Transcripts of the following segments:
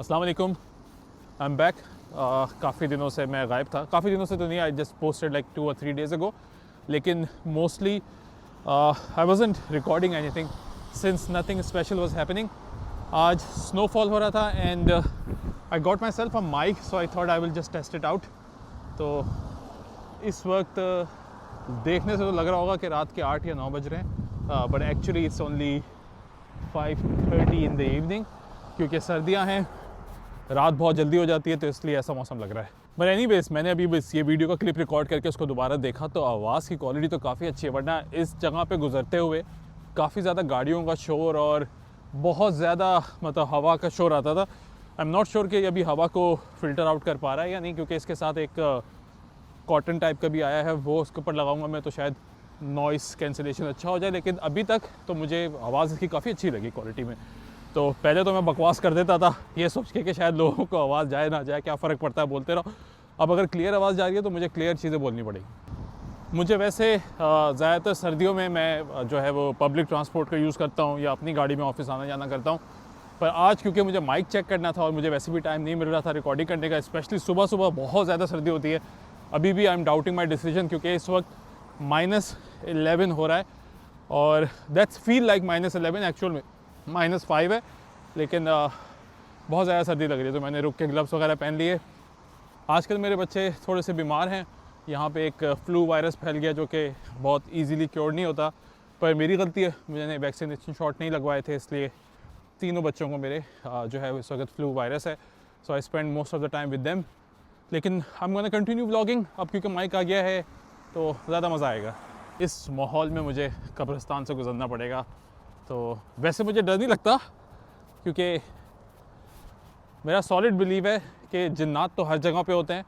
अस्सलाम वालेकुम, I am back. काफ़ी दिनों से मैं गायब था, काफ़ी दिनों से तो नहीं, I just posted like 2 or 3 days ago, लेकिन mostly I wasn't recording anything since nothing special was happening. आज स्नोफॉल हो रहा था and I got myself a mic, so I thought I will just test it out. तो इस वक्त देखने से तो लग रहा होगा कि रात के 8 या 9 बज रहे हैं, but actually it's only 5:30 in the evening, क्योंकि सर्दियां हैं, रात बहुत जल्दी हो जाती है, तो इसलिए ऐसा मौसम लग रहा है। बट एनीवेज, मैंने अभी बस ये वीडियो का क्लिप रिकॉर्ड करके उसको दोबारा देखा तो आवाज़ की क्वालिटी तो काफ़ी अच्छी है, वरना इस जगह पे गुजरते हुए काफ़ी ज़्यादा गाड़ियों का शोर और बहुत ज़्यादा मतलब हवा का शोर आता था। आई एम नॉट श्योर कि अभी हवा को फ़िल्टर आउट कर पा रहा है या नहीं, क्योंकि इसके साथ एक कॉटन टाइप का भी आया है, वो उसके ऊपर लगाऊंगा मैं तो शायद नॉइस कैंसिलेशन अच्छा हो जाए। लेकिन अभी तक तो मुझे आवाज़ इसकी काफ़ी अच्छी लगी क्वालिटी में। तो पहले तो मैं बकवास कर देता था ये सोच के कि शायद लोगों को आवाज़ जाए ना जाए, क्या फ़र्क पड़ता है, बोलते रहो। अब अगर क्लियर आवाज़ जा रही है तो मुझे क्लियर चीज़ें बोलनी पड़ेगी। मुझे वैसे ज़्यादातर सर्दियों में मैं जो है वो पब्लिक ट्रांसपोर्ट का यूज़ करता हूँ या अपनी गाड़ी में ऑफिस आना जाना करता हूँ। पर आज क्योंकि मुझे माइक चेक करना था और मुझे वैसे भी टाइम नहीं मिल रहा था रिकॉर्डिंग करने का, स्पेशली सुबह सुबह बहुत ज़्यादा सर्दी होती है। अभी भी I am doubting my decision, क्योंकि इस वक्त -11 हो रहा है और दैट्स फील लाइक -11, एक्चुअल में -5 है, लेकिन बहुत ज़्यादा सर्दी लग रही है तो मैंने रुक के ग्लव्स वगैरह पहन लिए। आजकल मेरे बच्चे थोड़े से बीमार हैं, यहाँ पे एक फ्लू वायरस फैल गया जो कि बहुत इजीली क्योर नहीं होता, पर मेरी गलती है, मैंने वैक्सीनेशन शॉट नहीं लगवाए थे, इसलिए तीनों बच्चों को मेरे जो है इस वक्त फ्लू वायरस है। So I spend most of the time with them. लेकिन I am gonna continue vlogging अब, क्योंकि माइक आ गया है तो ज़्यादा मज़ा आएगा। इस माहौल में मुझे कब्रिस्तान से गुजरना पड़ेगा, तो वैसे मुझे डर नहीं लगता, क्योंकि मेरा सॉलिड बिलीव है कि जिन्नात तो हर जगह पे होते हैं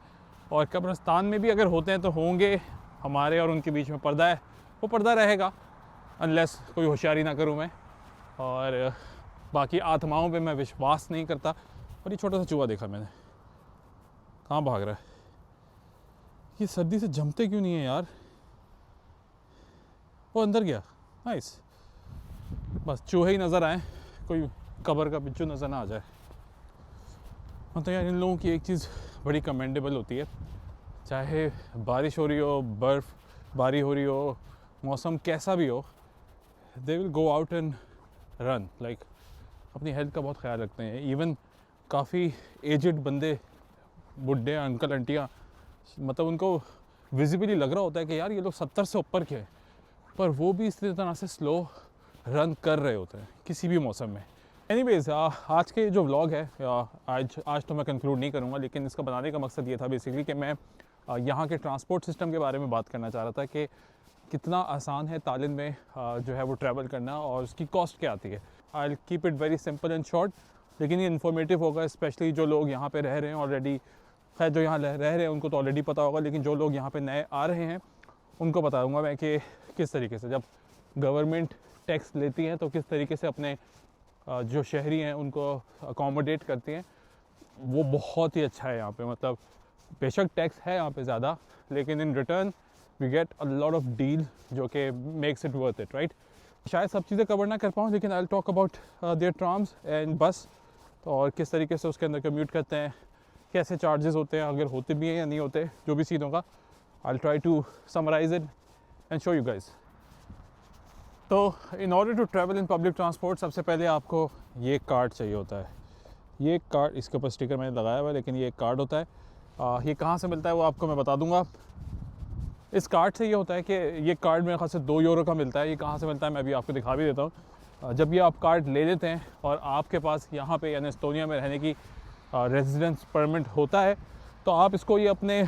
और कब्रिस्तान में भी अगर होते हैं तो होंगे। हमारे और उनके बीच में पर्दा है, वो पर्दा रहेगा अनलेस कोई होशियारी ना करूँ मैं। और बाकी आत्माओं पे मैं विश्वास नहीं करता। और ये छोटा सा चूहा देखा मैंने, कहाँ भाग रहा है, ये सर्दी से जमते क्यों नहीं है यार। वो अंदर गया, नाइस। बस चूहे ही नज़र आए, कोई कब्र का बिच्छू नज़र ना आ जाए। मतलब यार इन लोगों की एक चीज़ बड़ी कमेंडेबल होती है, चाहे बारिश हो रही हो, बर्फ़बारी हो रही हो, मौसम कैसा भी हो, they will go out and run, like अपनी हेल्थ का बहुत ख्याल रखते हैं। इवन काफ़ी एजड बंदे, बुढ़े अंकल आंटियाँ, मतलब उनको विजिबली लग रहा होता है कि यार ये लोग 70 से ऊपर के हैं, पर वो भी इस तरह से स्लो रन कर रहे होते हैं किसी भी मौसम में। एनीवेज, आज के जो व्लॉग है आज तो मैं कंक्लूड नहीं करूँगा, लेकिन इसका बनाने का मकसद ये था बेसिकली कि मैं यहाँ के ट्रांसपोर्ट सिस्टम के बारे में बात करना चाह रहा था कि कितना आसान है तालिन में जो है वो ट्रैवल करना और उसकी कॉस्ट क्या आती है। I will keep it very simple and short, लेकिन ये इन्फॉर्मेटिव होगा, स्पेशली जो लोग यहाँ पे रह रहे हैं ऑलरेडी। खैर जो यहाँ रह रहे हैं उनको तो ऑलरेडी पता होगा, लेकिन जो लोग यहाँ पे नए आ रहे हैं उनको बताऊँगा मैं कि किस तरीके से जब गवर्नमेंट टैक्स लेती है तो किस तरीके से अपने जो शहरी हैं उनको अकोमोडेट करती हैं। वो बहुत ही अच्छा है यहाँ पे। मतलब बेशक टैक्स है यहाँ पे ज़्यादा, लेकिन in return we get a lot of deal जो कि makes it worth it, right. शायद सब चीज़ें कवर ना कर पाऊँ, लेकिन I will talk about their trams and bus, और किस तरीके से उसके अंदर कम्यूट करते हैं, कैसे चार्जेस होते हैं, अगर होते भी हैं या नहीं होते, जो भी सीन होगा I will try to summarise it and show you guys. तो in order to travel in public transport सबसे पहले आपको ये कार्ड चाहिए होता है। ये कार्ड, इसके ऊपर स्टिकर मैंने लगाया हुआ है, लेकिन ये कार्ड होता है। ये कहाँ से मिलता है वो आपको मैं बता दूंगा। इस कार्ड से ये होता है कि ये कार्ड मेरे ख्याल से 2 यूरो का मिलता है। ये कहाँ से मिलता है मैं अभी आपको दिखा भी देता हूँ। जब ये आप कार्ड ले लेते हैं और आपके पास यहाँ पे यानी एस्टोनिया में रहने की रेजिडेंस परमिट होता है, तो आप इसको ये अपने,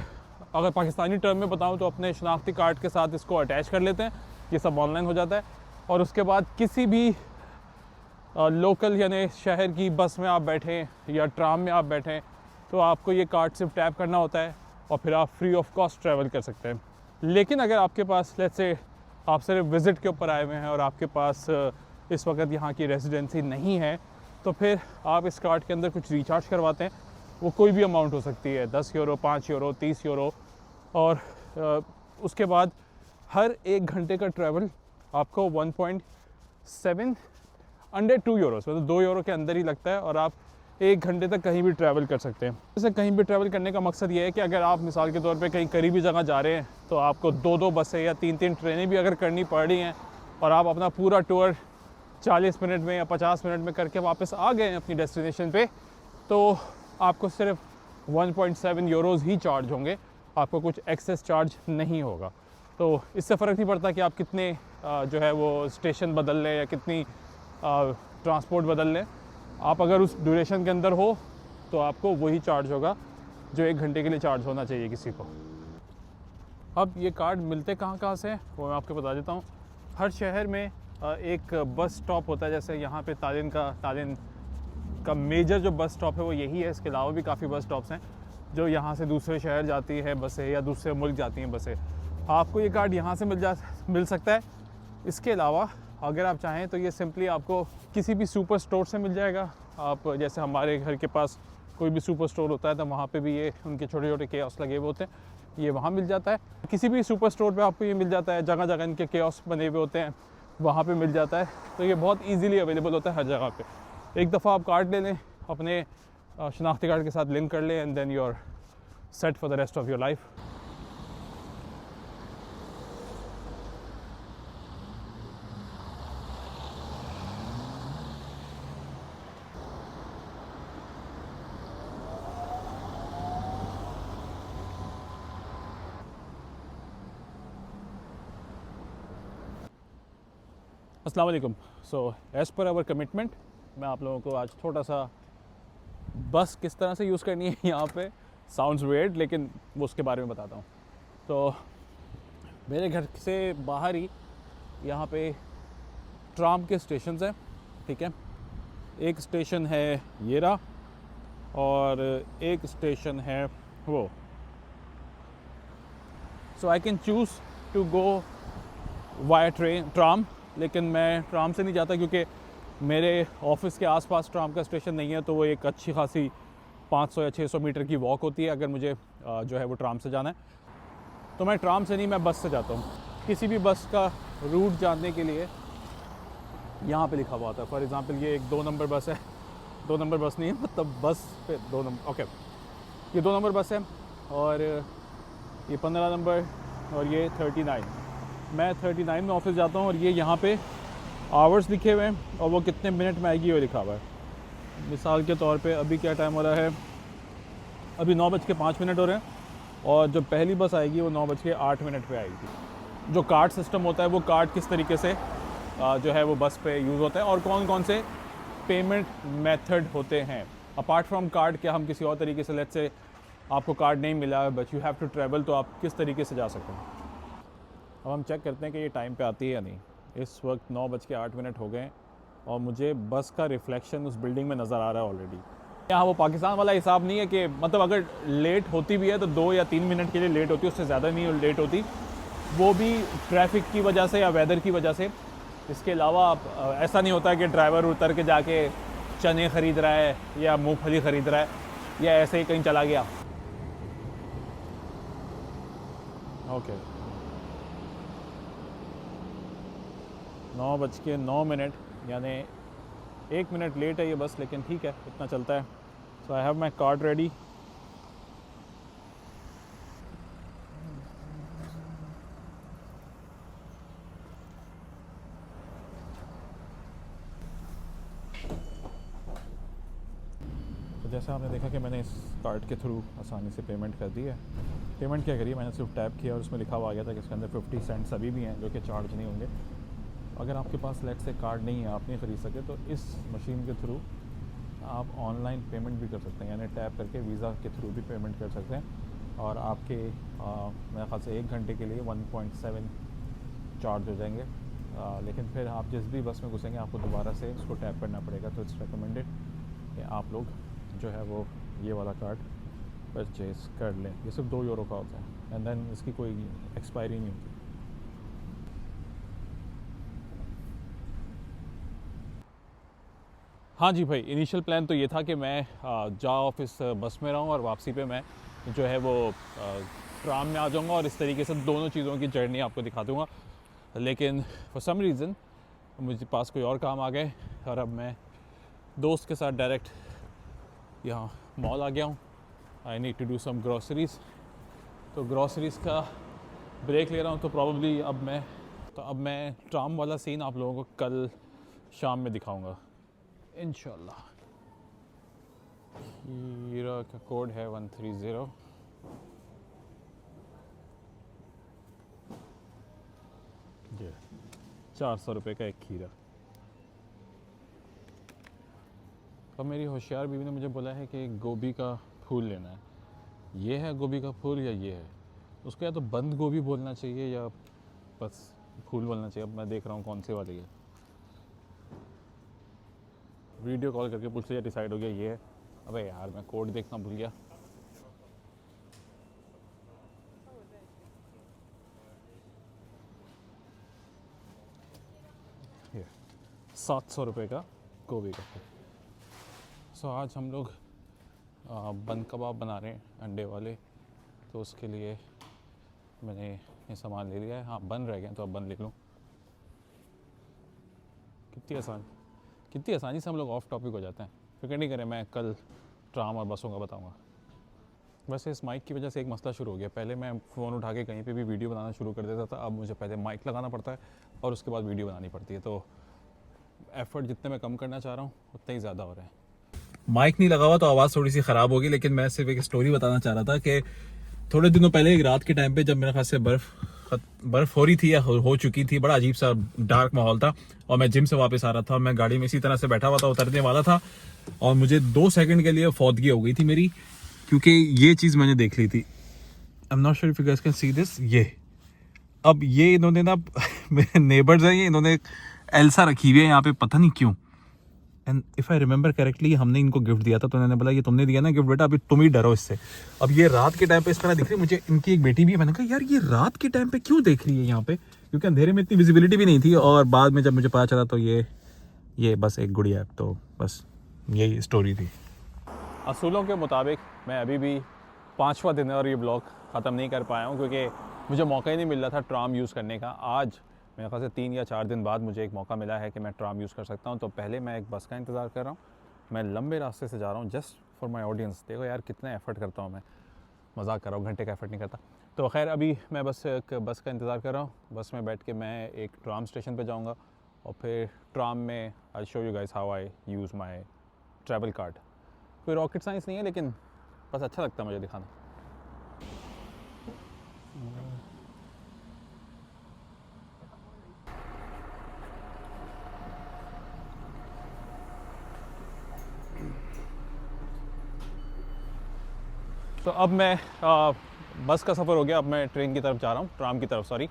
अगर पाकिस्तानी टर्म में बताऊँ तो अपने शनाख्ती कार्ड के साथ इसको अटैच कर लेते हैं। ये सब ऑनलाइन हो जाता है और उसके बाद किसी भी लोकल यानी शहर की बस में आप बैठें या ट्राम में आप बैठें तो आपको ये कार्ड सिर्फ टैप करना होता है और फिर आप फ्री ऑफ कॉस्ट ट्रैवल कर सकते हैं। लेकिन अगर आपके पास लेट्स से आप सिर्फ विज़िट के ऊपर आए हुए हैं और आपके पास इस वक्त यहाँ की रेजिडेंसी नहीं है, तो फिर आप इस कार्ड के अंदर कुछ रिचार्ज करवाते हैं। वो कोई भी अमाउंट हो सकती है, 10 यूरो, 5 यूरो, 30 यूरो, और उसके बाद हर 1 घंटे का ट्रैवल आपको 1.7 अंडर 2 यूरो, मतलब 2 यूरो के अंदर ही लगता है और आप 1 घंटे तक कहीं भी ट्रैवल कर सकते हैं। जैसे कहीं भी ट्रैवल करने का मकसद ये है कि अगर आप मिसाल के तौर पे कहीं करीबी जगह जा रहे हैं तो आपको 2-2 बसें या 3-3 ट्रेनें भी अगर करनी पड़ रही हैं और आप अपना पूरा टूर 40 मिनट में या 50 मिनट में करके वापस आ गए हैं अपनी डेस्टिनेशन पे, तो आपको सिर्फ 1.7 यूरोज़ ही चार्ज होंगे, आपको कुछ एक्सेस चार्ज नहीं होगा। तो इससे फ़र्क नहीं पड़ता कि आप कितने जो है वो स्टेशन बदल लें या कितनी ट्रांसपोर्ट बदल लें, आप अगर उस ड्यूरेशन के अंदर हो तो आपको वही चार्ज होगा जो 1 घंटे के लिए चार्ज होना चाहिए किसी को। अब ये कार्ड मिलते कहाँ से हैं वो मैं आपको बता देता हूँ। हर शहर में एक बस स्टॉप होता है, जैसे यहाँ पे तालिन का मेजर जो बस स्टॉप है वो यही है। इसके अलावा भी काफ़ी बस स्टॉप्स हैं जो यहाँ से दूसरे शहर जाती है बसें या दूसरे मुल्क जाती हैं बसें। आपको ये कार्ड यहाँ से मिल सकता है। इसके अलावा अगर आप चाहें तो ये सिंपली आपको किसी भी सुपर स्टोर से मिल जाएगा। आप जैसे हमारे घर के पास कोई भी सुपर स्टोर होता है तो वहाँ पे भी ये उनके छोटे छोटे कियोस्क लगे हुए होते हैं, ये वहाँ मिल जाता है। किसी भी सुपर स्टोर पे आपको ये मिल जाता है, जगह जगह इनके कियोस्क बने हुए होते हैं, वहाँ पे मिल जाता है। तो ये बहुत ईजीली अवेलेबल होता है हर जगह पे। एक दफ़ा आप कार्ड ले लें, अपने शनाख्ती कार्ड के साथ लिंक कर लें, and then you are set for the rest of your life. अस्सलाम वालेकुम। So as per our commitment मैं आप लोगों को आज थोड़ा सा बस किस तरह से यूज़ करनी है यहाँ पे, साउंड्स वियर्ड लेकिन वो उसके बारे में बताता हूँ। तो मेरे घर से बाहर ही यहाँ पे ट्राम के स्टेशंस हैं, ठीक है। एक स्टेशन है ये रहा और एक स्टेशन है वो। So I can choose to go via tram, लेकिन मैं ट्राम से नहीं जाता क्योंकि मेरे ऑफिस के आसपास ट्राम का स्टेशन नहीं है। तो वो एक अच्छी खासी 500 या 600 मीटर की वॉक होती है अगर मुझे जो है वो ट्राम से जाना है। तो मैं ट्राम से नहीं, मैं बस से जाता हूँ। किसी भी बस का रूट जानने के लिए यहाँ पे लिखा हुआ होता है। फॉर एग्ज़ाम्पल ये एक 2 नंबर बस है, 2 नंबर बस नहीं है मतलब बस पे 2 नंबर, ओके ये 2 नंबर बस है और ये 15 नंबर और ये 39। मैं 39 में ऑफिस जाता हूँ और ये यहाँ पे आवर्स लिखे हुए हैं और वो कितने मिनट में आएगी वो लिखा हुआ है। मिसाल के तौर पे अभी क्या टाइम हो रहा है, अभी 9:05 हो रहे हैं और जो पहली बस आएगी वो 9:08 पे आएगी। जो कार्ड सिस्टम होता है वो कार्ड किस तरीके से जो है वो बस पे यूज़ होता है और कौन कौन से पेमेंट मेथड होते हैं। अपार्ट फ्रॉम कार्ड, क्या हम किसी और तरीके से, लेट्स से आपको कार्ड नहीं मिला but you have to travel, तो आप किस तरीके से जा सकते हैं। अब हम चेक करते हैं कि ये टाइम पे आती है या नहीं। इस वक्त 9:08 हो गए और मुझे बस का रिफ्लेक्शन उस बिल्डिंग में नज़र आ रहा है ऑलरेडी। यहाँ वो पाकिस्तान वाला हिसाब नहीं है कि मतलब अगर लेट होती भी है तो 2 या 3 मिनट के लिए लेट होती है, उससे ज़्यादा नहीं लेट होती, वो भी ट्रैफिक की वजह से या वेदर की वजह से। इसके अलावा ऐसा नहीं होता कि ड्राइवर उतर के जाके चने ख़रीद रहा है या मूँगफली ख़रीद रहा है या ऐसे ही कहीं चला गया। ओके 9:09 यानी 1 मिनट लेट है ये बस, लेकिन ठीक है इतना चलता है। So I have my card ready. तो जैसे आपने देखा कि मैंने इस कार्ड के थ्रू आसानी से पेमेंट कर दी है। पेमेंट क्या करी, मैंने सिर्फ टैप किया और उसमें लिखा हुआ आ गया था कि इसके अंदर 50 सेंट्स अभी भी हैं जो कि चार्ज नहीं होंगे। अगर आपके पास लेट से कार्ड नहीं है, आप नहीं ख़रीद सके, तो इस मशीन के थ्रू आप ऑनलाइन पेमेंट भी कर सकते हैं, यानी टैप करके वीज़ा के थ्रू भी पेमेंट कर सकते हैं और आपके मेरे ख्याल से 1 घंटे के लिए 1.7 चार्ज हो जाएंगे। लेकिन फिर आप जिस भी बस में घुसेंगे आपको दोबारा से उसको टैप करना पड़ेगा। तो इट्स रिकमेंडेड कि आप लोग जो है वो ये वाला कार्ड परचेज़ कर लें। ये सिर्फ 2 यूरो का होता है एंड देन इसकी कोई एक्सपायरी नहीं होती। हाँ जी भाई, इनिशियल प्लान तो ये था कि मैं जा ऑफिस बस में रहूँ और वापसी पे मैं जो है वो ट्राम में आ जाऊँगा और इस तरीके से दोनों चीज़ों की जर्नी आपको दिखा दूँगा। लेकिन फॉर सम रीज़न मुझे पास कोई और काम आ गए और अब मैं दोस्त के साथ डायरेक्ट यहाँ मॉल आ गया हूँ। I need to do some groceries, तो ग्रॉसरीज़ का ब्रेक ले रहा हूँ। तो प्रॉब्ली अब मैं ट्राम वाला सीन आप लोगों को कल शाम में दिखाऊंगा इंशाल्लाह। हीरा का कोड है 130। ये 400 रुपये का एक खीरा। अब मेरी होशियार बीवी ने मुझे बोला है कि गोभी का फूल लेना है। ये है गोभी का फूल या ये है? उसको या तो बंद गोभी बोलना चाहिए या बस फूल बोलना चाहिए। अब मैं देख रहा हूँ कौन सी वाली है। वीडियो कॉल करके पूछ लिया, डिसाइड हो गया ये है। अबे यार मैं कोड देखना भूल गया। ये 700 रुपये का गोभी का फूल। सो आज हम लोग बंद कबाब बना रहे हैं अंडे वाले, तो उसके लिए मैंने ये सामान ले लिया है। हाँ बन रह गए तो अब बन ले लूँ। कितनी आसानी से हम लोग ऑफ टॉपिक हो जाते हैं। फिक्र नहीं करें, मैं कल ट्राम और बसों का बताऊँगा। वैसे इस माइक की वजह से एक मसला शुरू हो गया। पहले मैं फ़ोन उठा के कहीं पे भी वीडियो बनाना शुरू कर देता था, अब मुझे पहले माइक लगाना पड़ता है और उसके बाद वीडियो बनानी पड़ती है। तो एफ़र्ट जितने मैं कम करना चाह रहा हूँ उतने ही ज़्यादा हो रहे हैं। माइक नहीं लगा हुआ तो आवाज़ थोड़ी सी ख़राब होगी, लेकिन मैं सिर्फ एक स्टोरी बताना चाह रहा था कि थोड़े दिनों पहले एक रात के टाइम पे जब मेरे ख्याल से बर्फ़ हो रही थी या हो चुकी थी, बड़ा अजीब सा डार्क माहौल था और मैं जिम से वापस आ रहा था। मैं गाड़ी में इसी तरह से बैठा हुआ था, उतरने वाला था और मुझे 2 सेकंड के लिए फौतगी हो गई थी मेरी, क्योंकि ये चीज़ मैंने देख ली थी। I am not sure if you guys can see this. अब ये इन्होंने ना मेरे नेबर्स हैं, ये इन्होंने एल्सा रखी हुई है यहाँ पे, पता नहीं क्यों। And if I remember correctly हमने इनको गिफ्ट दिया था, तो उन्होंने बोला ये तुमने दिया ना गिफ्ट बेटा, अभी तुम ही डरो इससे। अब ये रात के टाइम पे इस तरह दिख रही है मुझे। इनकी एक बेटी भी है, मैंने कहा यार ये रात के टाइम पे क्यों देख रही है यहाँ पे, क्योंकि अंधेरे में इतनी विजिबिलिटी भी नहीं थी। और बाद में जब मुझे पता चला तो ये बस एक गुड़िया है। तो बस यही स्टोरी थी। असूलों के मुताबिक मैं अभी भी 5वां दिन है और ये ब्लॉग ख़त्म नहीं कर पाया हूँ, क्योंकि मुझे मौका ही नहीं मिल रहा था ट्राम यूज़ करने का। आज मेरे ख्याल से 3 या 4 दिन बाद मुझे एक मौका मिला है कि मैं ट्राम यूज़ कर सकता हूँ। तो पहले मैं एक बस का इंतज़ार कर रहा हूँ। मैं लंबे रास्ते से जा रहा हूँ जस्ट फॉर माई ऑडियंस। देखो यार कितना एफ़र्ट करता हूँ मैं, मजाक कर रहा हूँ, घंटे का एफ़र्ट नहीं करता। तो खैर अभी मैं बस का इंतज़ार कर रहा हूँ। बस में बैठ के मैं एक ट्राम स्टेशन पर जाऊँगा और फिर ट्राम में I show you guys how I use my travel card. कोई रॉकेट साइंस नहीं है, लेकिन बस अच्छा लगता है मुझे दिखाना। तो अब मैं बस का सफ़र हो गया, अब मैं ट्रेन की तरफ जा रहा हूँ, ट्राम की तरफ सॉरी।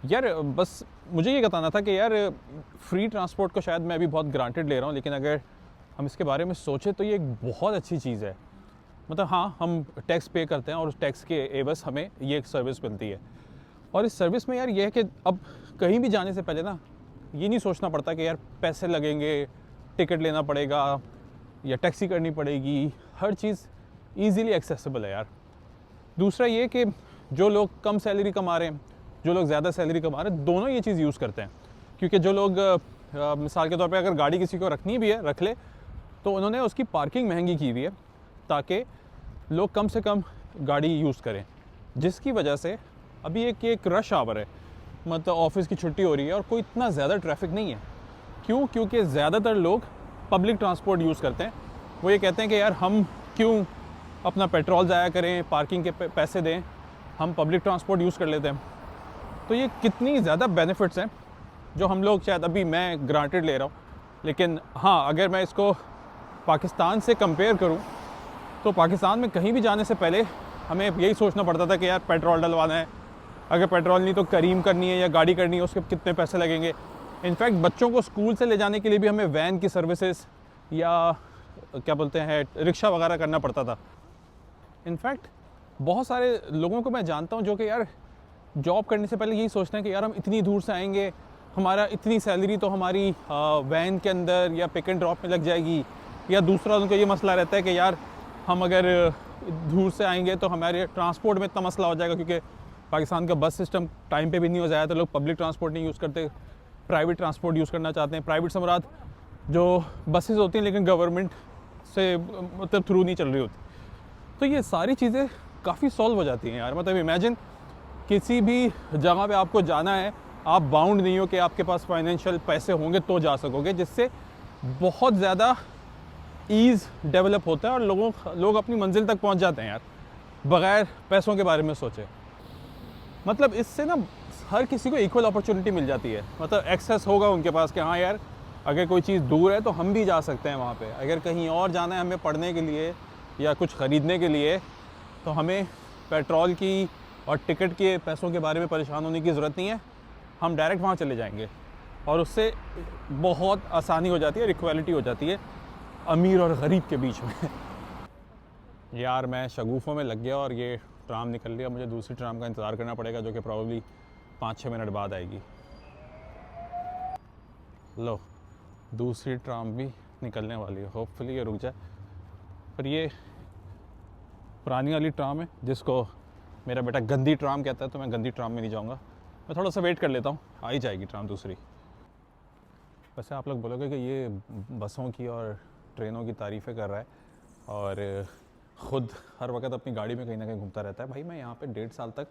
यार बस मुझे ये बताना था कि यार फ्री ट्रांसपोर्ट को शायद मैं अभी बहुत ग्रांटेड ले रहा हूँ, लेकिन अगर हम इसके बारे में सोचें तो ये एक बहुत अच्छी चीज़ है। मतलब हाँ, हम टैक्स पे करते हैं और उस टैक्स के एवज़ हमें ये एक सर्विस मिलती है। और इस सर्विस में यार ये है कि अब कहीं भी जाने से पहले ना ये नहीं सोचना पड़ता कि यार पैसे लगेंगे, टिकट लेना पड़ेगा या टैक्सी करनी पड़ेगी। हर चीज़ ईज़िली एक्सेसिबल है यार। दूसरा ये कि जो लोग कम सैलरी कमा रहे हैं, जो लोग ज़्यादा सैलरी कमा रहे हैं, दोनों ये चीज़ यूज़ करते हैं। क्योंकि जो लोग मिसाल के तौर पे अगर गाड़ी किसी को रखनी भी है रख ले, तो उन्होंने उसकी पार्किंग महंगी की हुई है ताकि लोग कम से कम गाड़ी यूज़ करें, जिसकी वजह से अभी एक रश आवर है। मतलब ऑफिस की छुट्टी हो रही है और कोई इतना ज़्यादा ट्रैफिक नहीं है। क्यों? क्योंकि ज़्यादातर लोग पब्लिक ट्रांसपोर्ट यूज़ करते हैं। वो ये कहते हैं कि यार हम क्यों अपना पेट्रोल ज़ाया करें, पार्किंग के पैसे दें, हम पब्लिक ट्रांसपोर्ट यूज़ कर लेते हैं। तो ये कितनी ज़्यादा बेनिफिट्स हैं जो हम लोग शायद अभी मैं ग्रांटेड ले रहा हूँ। लेकिन हाँ, अगर मैं इसको पाकिस्तान से कंपेयर करूँ तो पाकिस्तान में कहीं भी जाने से पहले हमें यही सोचना पड़ता था कि यार पेट्रोल डलवाना है, अगर पेट्रोल नहीं तो करीम करनी है या गाड़ी करनी है, उसके कितने पैसे लगेंगे। इनफैक्ट बच्चों को स्कूल से ले जाने के लिए भी हमें वैन की सर्विसेज या क्या बोलते हैं रिक्शा वगैरह करना पड़ता था। इनफैक्ट बहुत सारे लोगों को मैं जानता हूँ जो कि यार जॉब करने से पहले यही सोचते हैं कि यार हम इतनी दूर से आएंगे, हमारा इतनी सैलरी तो हमारी वैन के अंदर या पिक एंड ड्रॉप में लग जाएगी। या दूसरा उनको ये मसला रहता है कि यार हम अगर दूर से आएंगे तो हमारे ट्रांसपोर्ट में इतना मसला हो जाएगा, क्योंकि पाकिस्तान का बस सिस्टम टाइम पे भी नहीं हो जाए, तो लोग पब्लिक ट्रांसपोर्ट नहीं यूज़ करते, प्राइवेट ट्रांसपोर्ट यूज़ करना चाहते हैं। प्राइवेट से मुराद जो बसेस होती हैं लेकिन गवर्नमेंट से मतलब थ्रू नहीं चल रही होती। तो ये सारी चीज़ें काफ़ी सॉल्व हो जाती हैं यार। मतलब इमेजिन किसी भी जगह पे आपको जाना है, आप बाउंड नहीं हो कि आपके पास फाइनेंशियल पैसे होंगे तो जा सकोगे, जिससे बहुत ज़्यादा ईज़ डेवलप होता है और लोग अपनी मंजिल तक पहुंच जाते हैं यार, बग़ैर पैसों के बारे में सोचे। मतलब इससे ना हर किसी को इक्वल अपॉर्चुनिटी मिल जाती है। मतलब एक्सेस होगा उनके पास कि हाँ यार, अगर कोई चीज़ दूर है तो हम भी जा सकते हैं वहाँ पे। अगर कहीं और जाना है हमें पढ़ने के लिए या कुछ ख़रीदने के लिए, तो हमें पेट्रोल की और टिकट के पैसों के बारे में परेशान होने की ज़रूरत नहीं है, हम डायरेक्ट वहाँ चले जाएंगे और उससे बहुत आसानी हो जाती है, इक्वालिटी हो जाती है अमीर और गरीब के बीच में। यार मैं शगुफ़ों में लग गया और ये ट्राम निकल लिया। मुझे दूसरी ट्राम का इंतज़ार करना पड़ेगा जो कि प्रॉब्ली 5-6 मिनट बाद आएगी। लो, दूसरी ट्राम भी निकलने वाली है, होपफुली ये रुक जाए। पर ये पुरानी वाली ट्राम है जिसको मेरा बेटा गंदी ट्राम कहता है, तो मैं गंदी ट्राम में नहीं जाऊँगा। मैं थोड़ा सा वेट कर लेता हूँ, आ ही जाएगी ट्राम दूसरी। वैसे आप लोग बोलोगे कि ये बसों की और ट्रेनों की तारीफ़ें कर रहा है और ख़ुद हर वक्त अपनी गाड़ी में कहीं ना कहीं घूमता रहता है। भाई मैं यहाँ पे 1.5 साल तक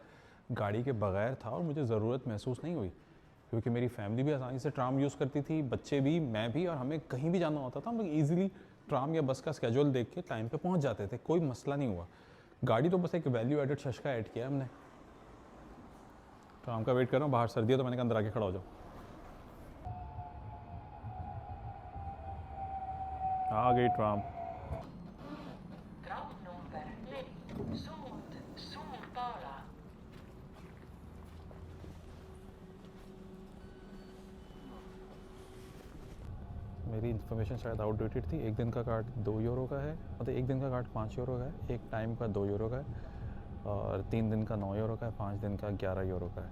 गाड़ी के बगैर था और मुझे ज़रूरत महसूस नहीं हुई, क्योंकि मेरी फैमिली भी आसानी से ट्राम यूज़ करती थी, बच्चे भी, मैं भी, और हमें कहीं भी जाना होता था हम लोग ईज़िली ट्राम या बस का स्केड्यूल देख के टाइम पे पहुँच जाते थे, कोई मसला नहीं हुआ। गाड़ी तो बस एक वैल्यू एडेड शशका ऐड किया हमने। ट्राम का वेट कर रहा हूँ, बाहर सर्दी है तो मैंने कहा अंदर आके खड़ा हो जाओ। आ गई ट्राम। मेरी इन्फॉर्मेशन शायद आउटडेटेड थी। 1 दिन का कार्ड 2 यूरो का है, मतलब 1 दिन का कार्ड 5 यूरो का है, एक टाइम का 2 यूरो का है, और 3 दिन का 9 यूरो का है, 5 दिन का 11 यूरो का है।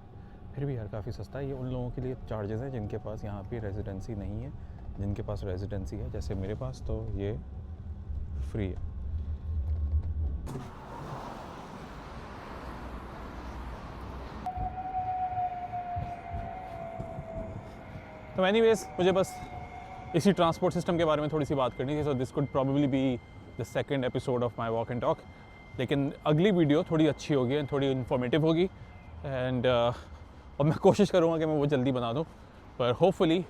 फिर भी यार काफ़ी सस्ता है। ये उन लोगों के लिए चार्जेस हैं जिनके पास यहाँ पे रेजिडेंसी नहीं है। जिनके पास रेजिडेंसी है जैसे मेरे पास, तो ये फ्री है। तो एनीवेज मुझे बस इसी ट्रांसपोर्ट सिस्टम के बारे में थोड़ी सी बात करनी थी। So this could probably be the second episode of my walk and talk. लेकिन अगली वीडियो थोड़ी अच्छी होगी, थोड़ी इन्फॉर्मेटिव होगी, एंड और मैं कोशिश करूँगा कि मैं वो जल्दी बना दूँ। पर होपफुली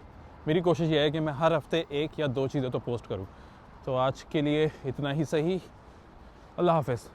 मेरी कोशिश ये है कि मैं हर हफ्ते 1 या 2 चीज़ें तो पोस्ट करूँ। तो आज के लिए इतना ही सही। अल्लाह हाफ़िज़।